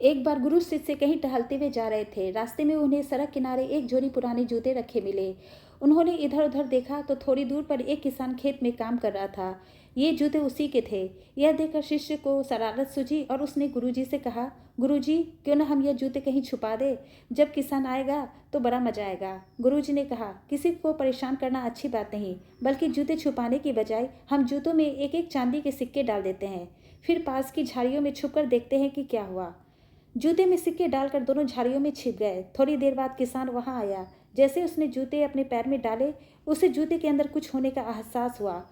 एक बार गुरु शिष्य कहीं टहलते हुए जा रहे थे। रास्ते में उन्हें सड़क किनारे एक जोड़ी पुराने जूते रखे मिले। उन्होंने इधर उधर देखा तो थोड़ी दूर पर एक किसान खेत में काम कर रहा था। ये जूते उसी के थे। यह देखकर शिष्य को शरारत सूझी और उसने गुरुजी से कहा, गुरुजी, क्यों न हम यह जूते कहीं छुपा दे। जब किसान आएगा तो बड़ा मजा आएगा। गुरुजी ने कहा, किसी को परेशान करना अच्छी बात नहीं, बल्कि जूते छुपाने की बजाय हम जूतों में एक एक चांदी के सिक्के डाल देते हैं। फिर पास की झाड़ियों में छुपकर देखते हैं कि क्या हुआ। जूते में सिक्के डालकर दोनों झाड़ियों में छिप गए। थोड़ी देर बाद किसान वहां आया। जैसे उसने जूते अपने पैर में डाले, उसे जूते के अंदर कुछ होने का एहसास हुआ।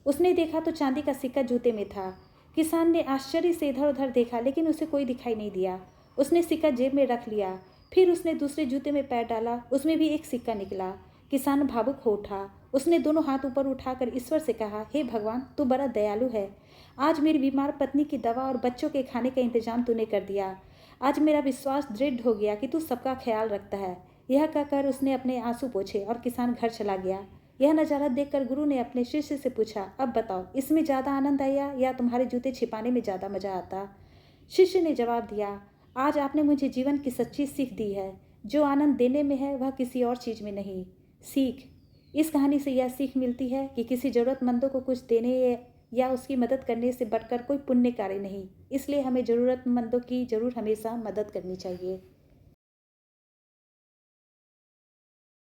उसने देखा तो चांदी का सिक्का जूते में था। किसान ने आश्चर्य से इधर उधर देखा, लेकिन उसे कोई दिखाई नहीं दिया। उसने सिक्का जेब में रख लिया। फिर उसने दूसरे जूते में पैर डाला, उसमें भी एक सिक्का निकला। किसान भावुक हो उठा। उसने दोनों हाथ ऊपर उठाकर ईश्वर से कहा, हे भगवान, तू बड़ा दयालु है। आज मेरी बीमार पत्नी की दवा और बच्चों के खाने का इंतजाम तूने कर दिया। आज मेरा विश्वास दृढ़ हो गया कि तू सबका ख्याल रखता है। यह कहकर उसने अपने आंसू पोंछे और किसान घर चला गया। यह नज़ारा देखकर गुरु ने अपने शिष्य से पूछा, अब बताओ, इसमें ज़्यादा आनंद आया या तुम्हारे जूते छिपाने में ज़्यादा मजा आता। शिष्य ने जवाब दिया, आज आपने मुझे जीवन की सच्ची सीख दी है। जो आनंद देने में है वह किसी और चीज़ में नहीं। सीख। इस कहानी से यह सीख मिलती है कि किसी ज़रूरतमंदों को कुछ देने या उसकी मदद करने से बढ़कर कोई पुण्य कार्य नहीं। इसलिए हमें ज़रूरतमंदों की ज़रूर हमेशा मदद करनी चाहिए।